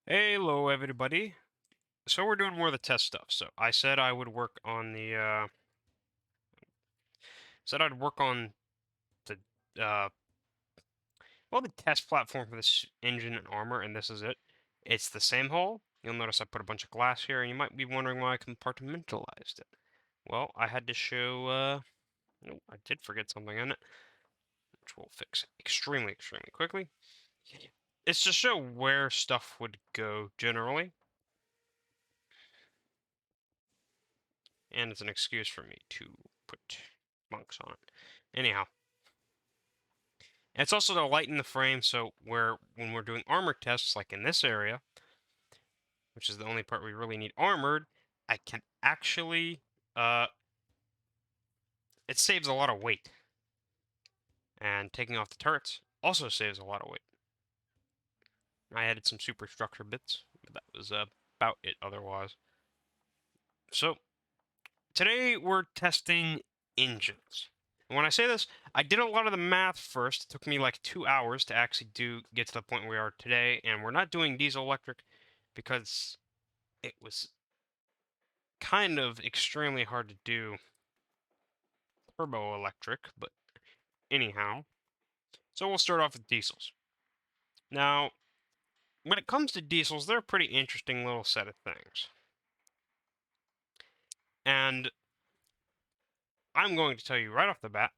Hello, everybody. So we're doing more of the test stuff. So I said I would work on the well, the test platform for this engine and armor, and this is it. It's the same hull. You'll notice I put a bunch of glass here, and you might be wondering why I compartmentalized it. Well, I had to show. No, I did forget something in it, which we'll fix extremely, extremely quickly. It's to show where stuff would go generally, and it's an excuse for me to put monks on it. Anyhow. And it's also to lighten the frame, so when we're doing armor tests, like in this area, which is the only part we really need armored, I can actually, it saves a lot of weight. And taking off the turrets also saves a lot of weight. I added some superstructure bits, but that was about it otherwise. So, today we're testing engines. And when I say this, I did a lot of the math first. It took me like 2 hours to actually get to the point we are today, and we're not doing diesel electric because it was kind of extremely hard to do turbo electric, but anyhow. So we'll start off with diesels. Now, when it comes to diesels, they're a pretty interesting little set of things. And I'm going to tell you right off the bat,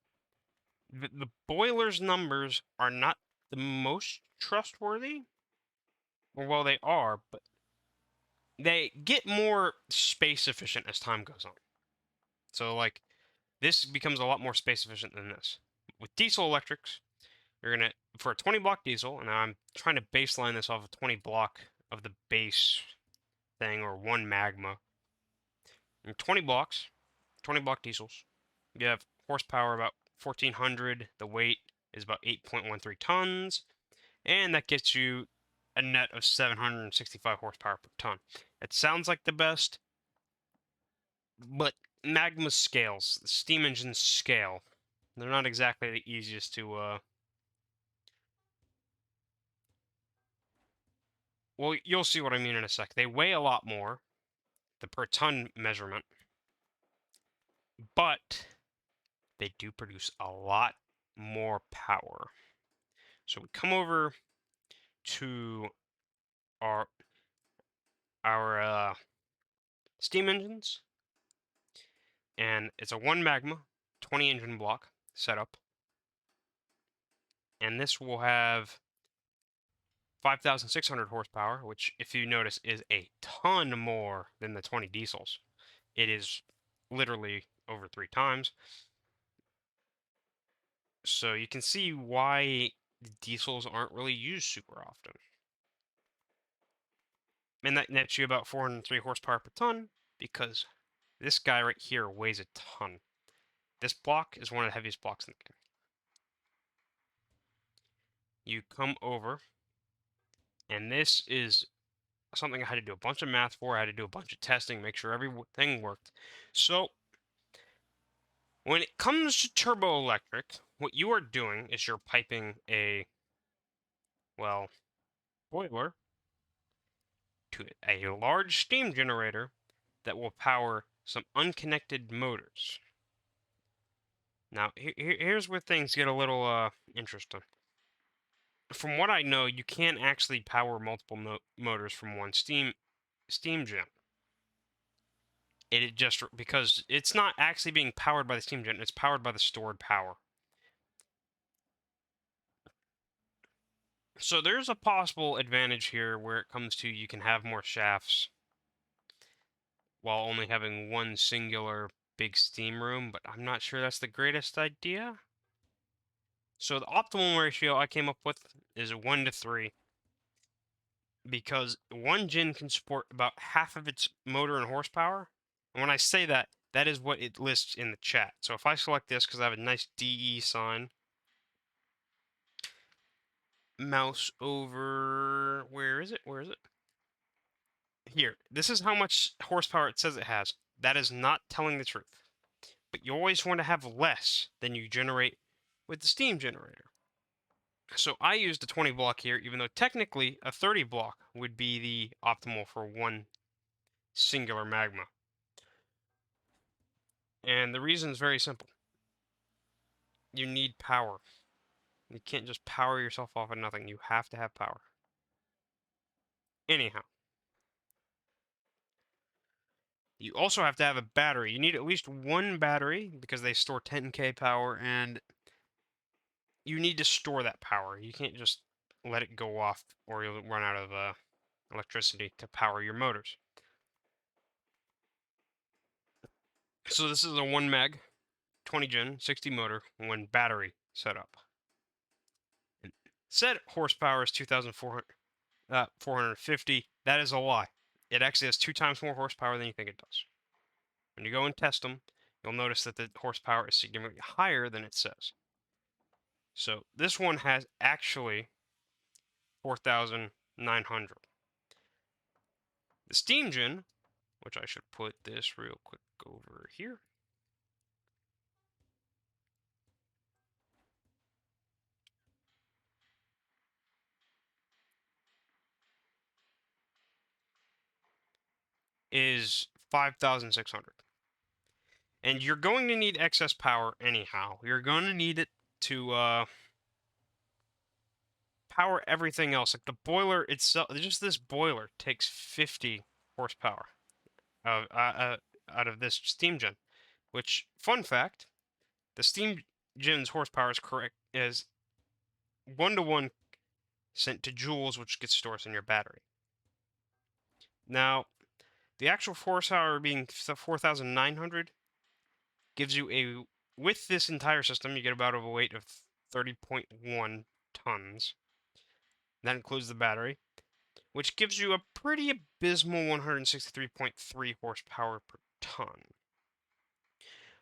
the boiler's numbers are not the most trustworthy. Well, they are, but they get more space efficient as time goes on. So, like, this becomes a lot more space efficient than this. With diesel electrics, you're gonna, for a 20 block diesel, and I'm trying to baseline this off of 20 block of the base thing, or one magma. And 20 blocks, 20 block diesels, you have horsepower about 1400, the weight is about 8.13 tons, and that gets you a net of 765 horsepower per ton. It sounds like the best, but magma scales, the steam engines scale. They're not exactly the easiest to well, you'll see what I mean in a sec. They weigh a lot more, the per ton measurement, but they do produce a lot more power. So we come over to our our steam engines, and it's a 1 magma 20 engine block setup, and this will have 5,600 horsepower, which, if you notice, is a ton more than the 20 diesels. It is literally over 3 times. So you can see why the diesels aren't really used super often. And that nets you about 403 horsepower per ton, because this guy right here weighs a ton. This block is one of the heaviest blocks in the game. You come over, and this is something I had to do a bunch of math for. I had to do a bunch of testing, make sure everything worked. So, when it comes to turbo electric, what you are doing is you're piping a, well, boiler to a large steam generator that will power some unconnected motors. Now, here's where things get a little interesting. From what I know, you can't actually power multiple motors from one steam gen. It just, because it's not actually being powered by the steam gen, it's powered by the stored power. So there's a possible advantage here where it comes to you can have more shafts while only having one singular big steam room, but I'm not sure that's the greatest idea. So the optimal ratio I came up with is 1 to 3, because one gen can support about half of its motor and horsepower. And when I say that, that is what it lists in the chat. So if I select this, because I have a nice DE sign, mouse over, where is it? Where is it? Here. This is how much horsepower it says it has. That is not telling the truth. But you always want to have less than you generate with the steam generator. So I used a 20 block here, even though technically a 30 block would be the optimal for one singular magma. And the reason is very simple. You need power. You can't just power yourself off of nothing. You have to have power. Anyhow, you also have to have a battery. You need at least one battery because they store 10K power, and you need to store that power. You can't just let it go off or you'll run out of electricity to power your motors. So this is a 1 meg, 20 gen, 60 motor, 1 battery setup. And said horsepower is 2,450. That is a lie. It actually has 2 times more horsepower than you think it does. When you go and test them, you'll notice that the horsepower is significantly higher than it says. So this one has actually 4,900. The steam gen, which I should put this real quick over here, is 5,600. And you're going to need excess power anyhow. You're going to need it to power everything else. Like the boiler itself, just this boiler takes 50 horsepower out of this steam gen. Which, fun fact, the steam gen's horsepower is correct is 1-to-1 sent to joules, which gets stored in your battery. Now, the actual horsepower being 4,900 gives you a, with this entire system, you get about a weight of 30.1 tons. That includes the battery, which gives you a pretty abysmal 163.3 horsepower per ton.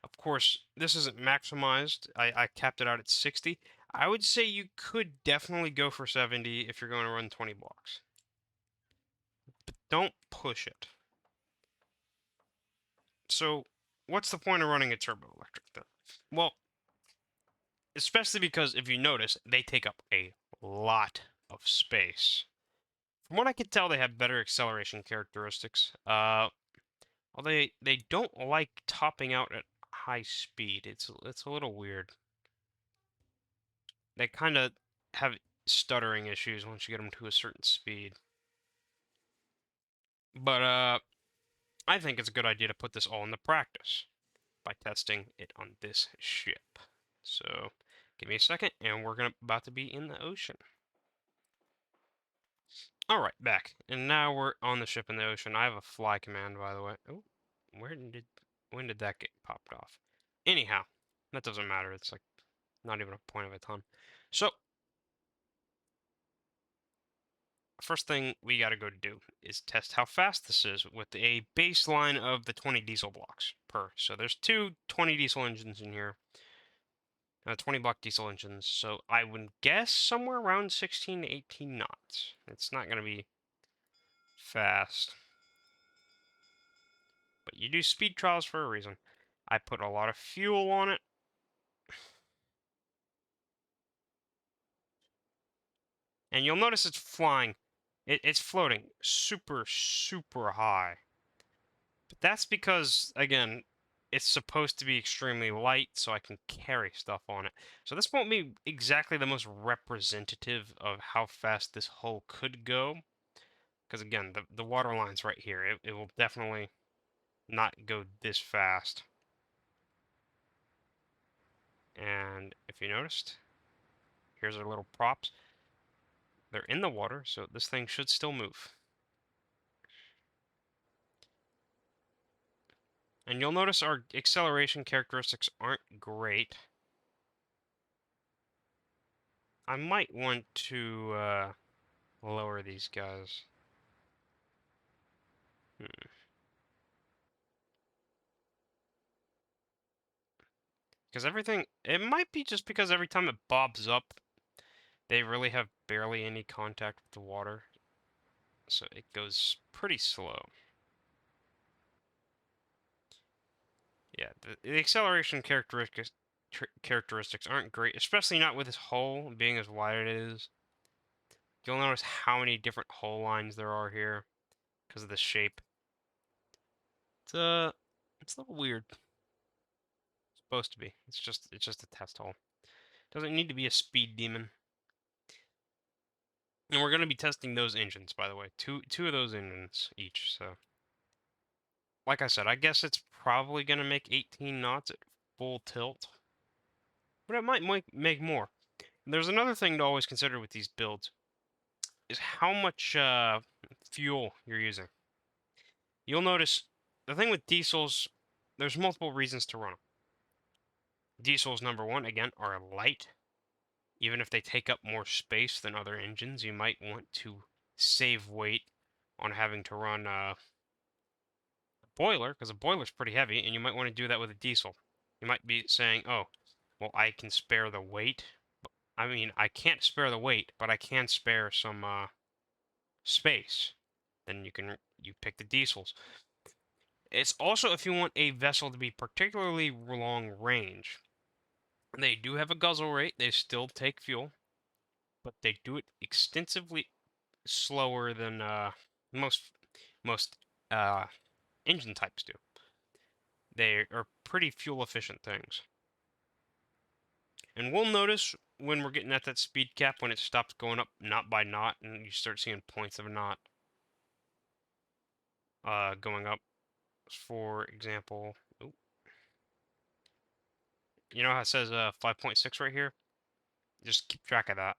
Of course, this isn't maximized. I capped it out at 60. I would say you could definitely go for 70 if you're going to run 20 blocks. But don't push it. So, what's the point of running a turbo electric then? Well, especially because if you notice, they take up a lot of space. From what I could tell, they have better acceleration characteristics. They don't like topping out at high speed. It's a little weird. They kind of have stuttering issues once you get them to a certain speed. But I think it's a good idea to put this all into practice by testing it on this ship. So give me a second, and we're about to be in the ocean. All right, back, and now we're on the ship in the ocean. I have a fly command, by the way. Oh, when did that get popped off? Anyhow, that doesn't matter. It's like not even a point of a ton. So first thing we got to go do is test how fast this is with a baseline of the 20 diesel blocks per. So there's 2 20 diesel engines in here. 20 block diesel engines, so I would guess somewhere around 16 to 18 knots. It's not going to be fast. But you do speed trials for a reason. I put a lot of fuel on it. And you'll notice it's flying. It's floating super, super high. But that's because, again, it's supposed to be extremely light, so I can carry stuff on it. So this won't be exactly the most representative of how fast this hull could go. Because, again, the water line's right here. It will definitely not go this fast. And if you noticed, here's our little props. They're in the water, so this thing should still move. And you'll notice our acceleration characteristics aren't great. I might want to lower these guys. Because it might be just because every time it bobs up, they really have barely any contact with the water. So it goes pretty slow. Yeah, the acceleration characteristics characteristics aren't great, especially not with this hull being as wide as it is. You'll notice how many different hull lines there are here because of the shape. It's a little weird. It's supposed to be. It's just a test hull. Doesn't need to be a speed demon. And we're going to be testing those engines, by the way. Two of those engines each. So, like I said, I guess it's probably going to make 18 knots at full tilt, but it might make more. And there's another thing to always consider with these builds is how much fuel you're using. You'll notice the thing with diesels, there's multiple reasons to run them. Diesels, number one, again, are light. Even if they take up more space than other engines, you might want to save weight on having to run a boiler, because a boiler's pretty heavy, and you might want to do that with a diesel. You might be saying, oh, well, I can spare the weight. I mean, I can't spare the weight, but I can spare some space. Then you pick the diesels. It's also if you want a vessel to be particularly long range. They do have a guzzle rate. They still take fuel, but they do it extensively slower than most engine types do. They are pretty fuel efficient things. And we'll notice when we're getting at that speed cap when it stops going up knot by knot and you start seeing points of a knot going up. For example, you know how it says 5.6 right here? Just keep track of that.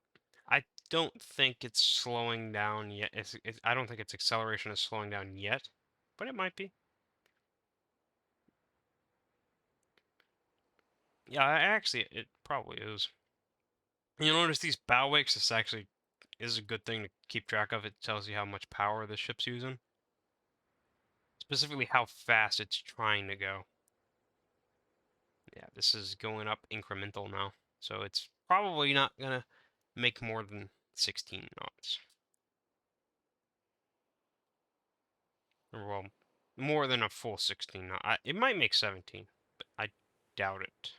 I don't think it's slowing down yet. I don't think its acceleration is slowing down yet, but it might be. Yeah, actually, it probably is. You'll notice these bow wakes, this actually is a good thing to keep track of. It tells you how much power the ship's using. Specifically how fast it's trying to go. Yeah, this is going up incremental now. So it's probably not going to make more than 16 knots. Well, more than a full 16 knot. It might make 17, but I doubt it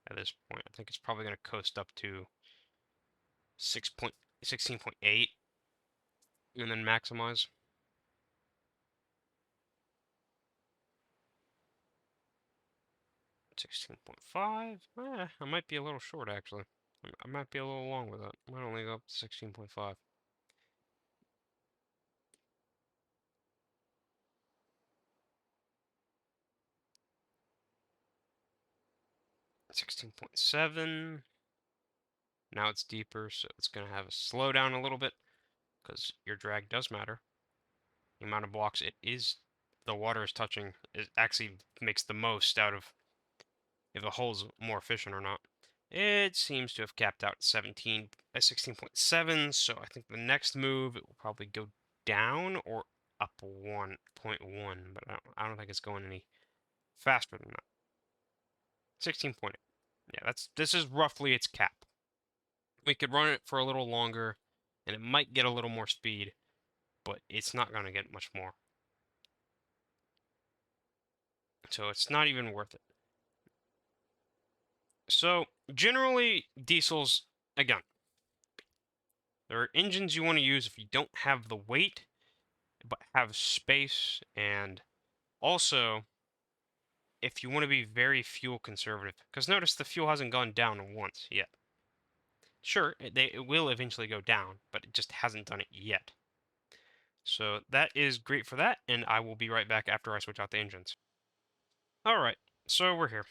at this point. I think it's probably going to coast up to 16.8 and then maximize. 16.5? I might be a little short, actually. I might be a little long with it. I might only go up to 16.5. 16.7. Now it's deeper, so it's going to have a slow down a little bit because your drag does matter. The amount of blocks the water is touching, it actually makes the most out of if the hull's more efficient or not. It seems to have capped out at 16.7, so I think the next move it will probably go down or up 1.1, but I don't think it's going any faster than that. 16.8. Yeah, this is roughly its cap. We could run it for a little longer, and it might get a little more speed, but it's not going to get much more. So it's not even worth it. So generally, diesels, again, there are engines you want to use if you don't have the weight, but have space, and also if you want to be very fuel conservative. Because notice the fuel hasn't gone down once yet. Sure, it will eventually go down, but it just hasn't done it yet. So that is great for that, and I will be right back after I switch out the engines. Alright, so we're here.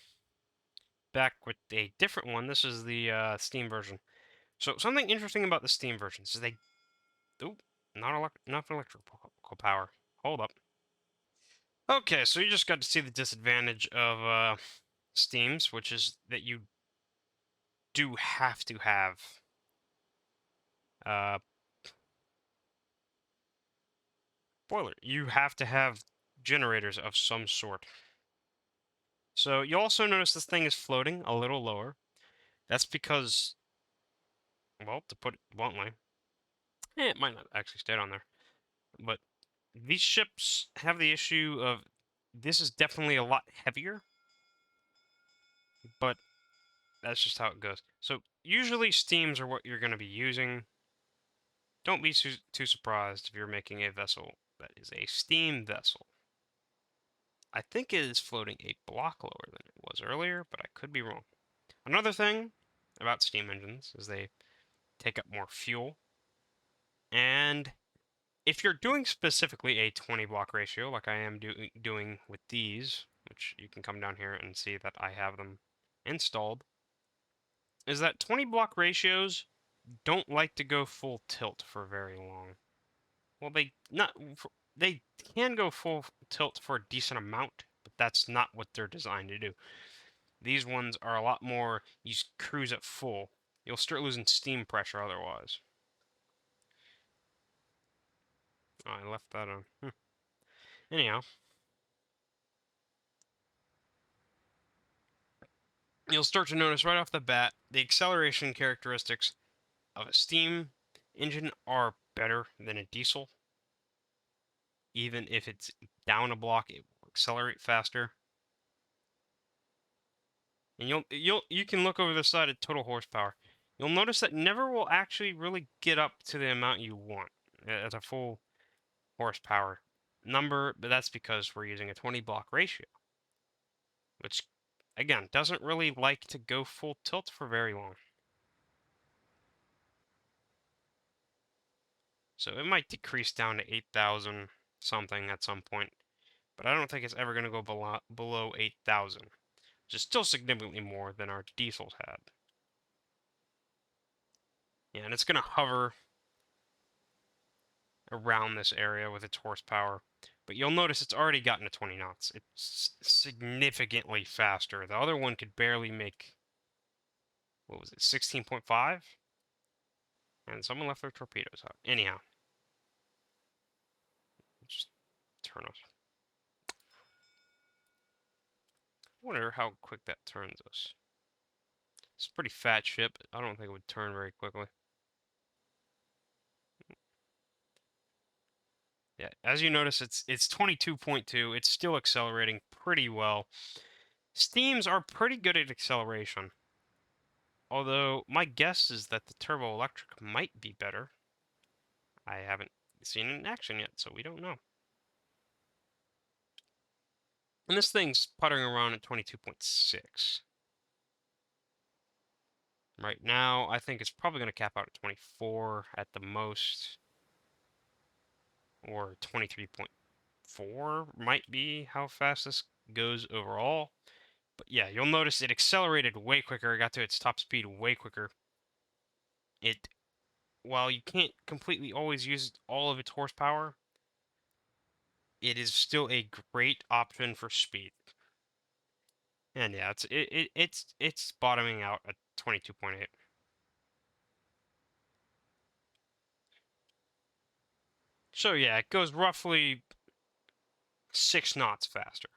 Back with a different one. This is the Steam version. So something interesting about the Steam versions is they... Oop, not enough electrical power. Hold up. Okay, so you just got to see the disadvantage of Steams, which is that you do have to have uh, boiler. You have to have generators of some sort. So you also notice this thing is floating a little lower. That's because, well, to put it bluntly, it might not actually stay on there. But these ships have the issue of this is definitely a lot heavier, but that's just how it goes. So usually steams are what you're going to be using. Don't be too surprised if you're making a vessel that is a steam vessel. I think it is floating a block lower than it was earlier, but I could be wrong. Another thing about steam engines is they take up more fuel. And if you're doing specifically a 20 block ratio, like I am doing with these, which you can come down here and see that I have them installed, is that 20 block ratios don't like to go full tilt for very long. Well, they can go full tilt for a decent amount, but that's not what they're designed to do. These ones are a lot more, you cruise at full. You'll start losing steam pressure otherwise. Oh, I left that on. Anyhow, you'll start to notice right off the bat the acceleration characteristics of a steam engine are better than a diesel. Even if it's down a block, it will accelerate faster. And you can look over the side at total horsepower. You'll notice that never will actually really get up to the amount you want at a full horsepower number, but that's because we're using a 20 block ratio, which again doesn't really like to go full tilt for very long. So it might decrease down to 8,000 something at some point, but I don't think it's ever going to go below 8,000, which is still significantly more than our diesels had. Yeah, and it's going to hover around this area with its horsepower. But you'll notice it's already gotten to 20 knots. It's significantly faster. The other one could barely make, what was it, 16.5? And someone left their torpedoes out. Anyhow. Just turn us. I wonder how quick that turns us. It's a pretty fat ship. I don't think it would turn very quickly. Yeah, as you notice, it's 22.2. It's still accelerating pretty well. Steams are pretty good at acceleration. Although, my guess is that the turbo-electric might be better. I haven't seen it in action yet, so we don't know. And this thing's puttering around at 22.6. Right now, I think it's probably going to cap out at 24 at the most. Or 23.4 might be how fast this goes overall. But yeah, you'll notice it accelerated way quicker. It got to its top speed way quicker. While you can't completely always use all of its horsepower, it is still a great option for speed. And yeah, it's bottoming out at 22.8. So yeah, it goes roughly 6 knots faster.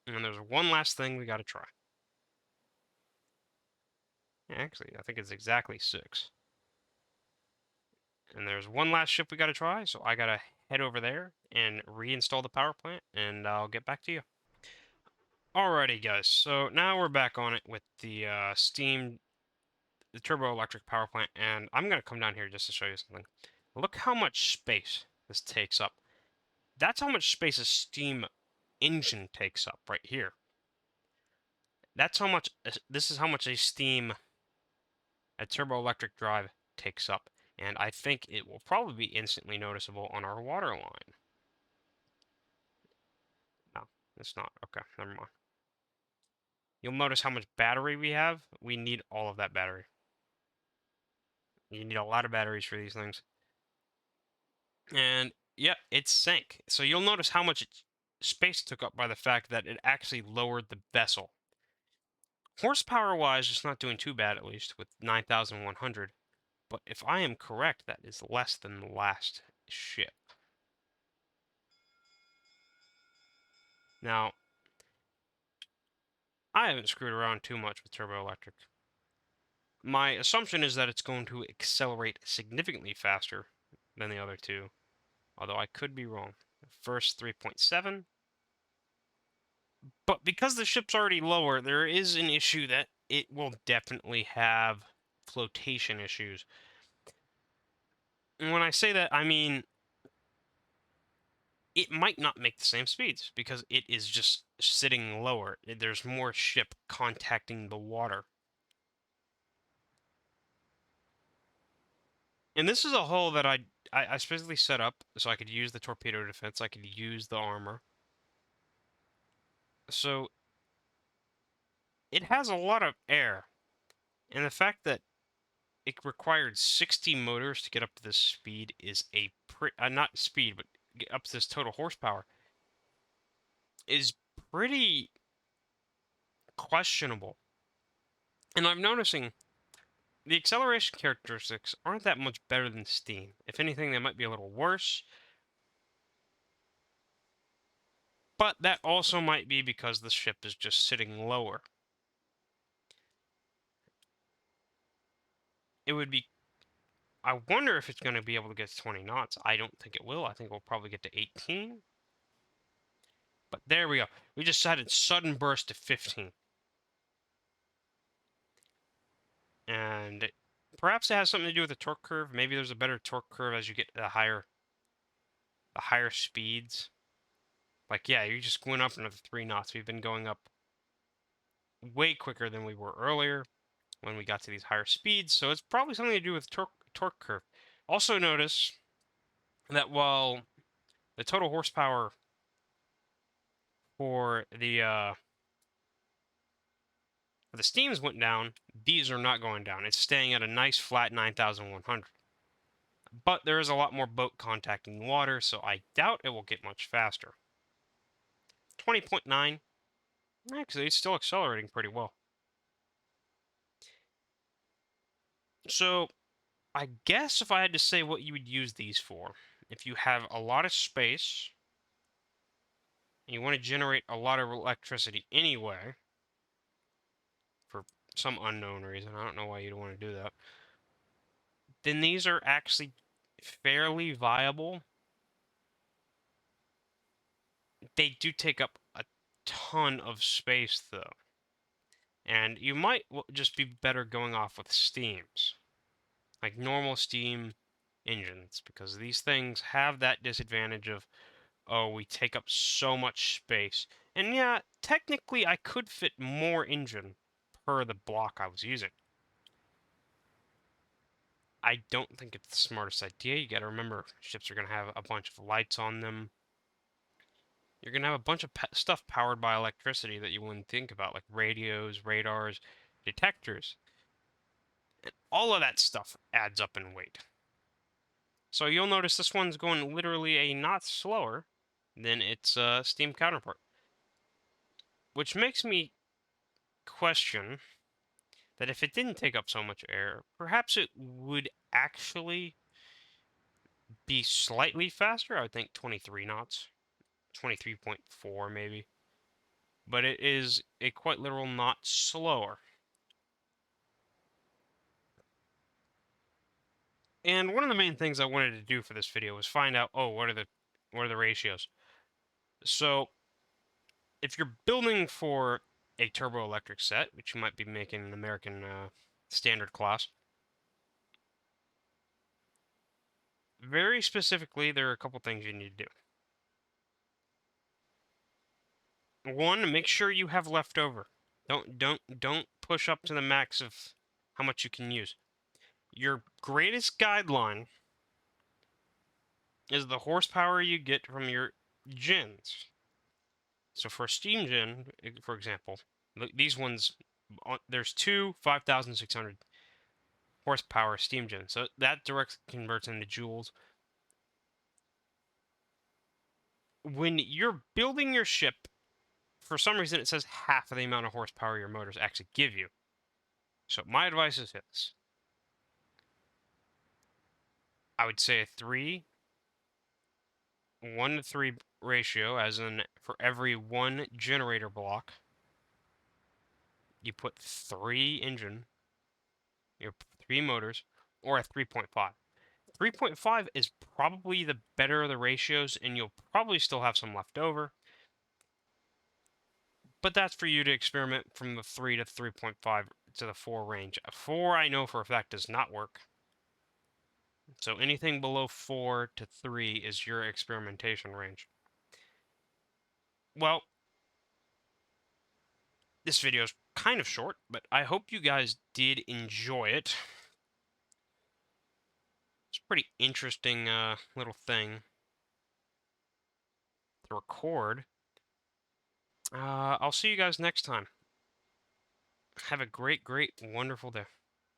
And there's one last thing we gotta try. Actually, I think it's exactly 6. And there's one last ship we gotta try, so I gotta head over there and reinstall the power plant, and I'll get back to you. Alrighty, guys, so now we're back on it with the the turbo electric power plant, and I'm gonna come down here just to show you something. Look how much space this takes up. That's how much space a steam engine takes up right here. That's how much, this is how much a turbo electric drive takes up. And I think it will probably be instantly noticeable on our water line. No, it's not. Okay, never mind. You'll notice how much battery we have. We need all of that battery. You need a lot of batteries for these things. And yeah, it sank. So you'll notice how much space took up by the fact that it actually lowered the vessel. Horsepower-wise, it's not doing too bad, at least, with 9,100. But if I am correct, that is less than the last ship. Now, I haven't screwed around too much with turbo electric. My assumption is that it's going to accelerate significantly faster than the other two, although I could be wrong. First 3.7, But because the ship's already lower, there is an issue that it will definitely have flotation issues. And when I say that, I mean it might not make the same speeds because it is just sitting lower. There's more ship contacting the water. And this is a hull that I specifically set up so I could use the torpedo defense, I could use the armor. So it has a lot of air. And the fact that it required 60 motors to get up to this speed is a not speed, but get up to this total horsepower is pretty questionable. And I'm noticing the acceleration characteristics aren't that much better than Steam. If anything, they might be a little worse. But that also might be because the ship is just sitting lower. It would be... I wonder if it's going to be able to get to 20 knots. I don't think it will. I think we'll probably get to 18. But there we go. We just had a sudden burst to 15. And perhaps it has something to do with the torque curve. Maybe there's a better torque curve as you get to the higher speeds. Like, yeah, you're just going up another 3 knots. We've been going up way quicker than we were earlier when we got to these higher speeds, so it's probably something to do with torque curve. Also notice that while the total horsepower for the steams went down, these are not going down. It's staying at a nice flat 9,100. But there is a lot more boat contacting the water, so I doubt it will get much faster. 20.9. Actually, it's still accelerating pretty well. So, I guess if I had to say what you would use these for, if you have a lot of space, and you want to generate a lot of electricity anyway, for some unknown reason, I don't know why you'd want to do that, then these are actually fairly viable. They do take up a ton of space, though. And you might just be better going off with steams, like normal steam engines, because these things have that disadvantage of, oh, we take up so much space. And yeah, technically I could fit more engine per the block I was using. I don't think it's the smartest idea. You gotta remember, ships are gonna have a bunch of lights on them. You're gonna have a bunch of stuff powered by electricity that you wouldn't think about, like radios, radars, detectors. And all of that stuff adds up in weight. So you'll notice this one's going literally a knot slower than its steam counterpart. Which makes me question that if it didn't take up so much air, perhaps it would actually be slightly faster. I would think 23 knots, 23.4 maybe. But it is a quite literal knot slower. And one of the main things I wanted to do for this video was find out, oh, what are the ratios? So if you're building for a turbo electric set, which you might be making an American standard class, very specifically, there are a couple things you need to do. One, make sure you have leftover. Don't push up to the max of how much you can use. Your greatest guideline is the horsepower you get from your gens. So for a steam gen, for example, these ones, there's two 5,600 horsepower steam gens. So that directly converts into joules. When you're building your ship, for some reason it says half of the amount of horsepower your motors actually give you. So my advice is this. I would say a 1 to 3 ratio, as in for every 1 generator block, you put 3 motors, or a 3.5. 3.5 is probably the better of the ratios, and you'll probably still have some left over. But that's for you to experiment from the 3 to 3.5 to the 4 range. 4, I know for a fact, does not work. So anything below 4 to 3 is your experimentation range. Well, this video is kind of short, but I hope you guys did enjoy it. It's a pretty interesting little thing to record. I'll see you guys next time. Have a great, wonderful day.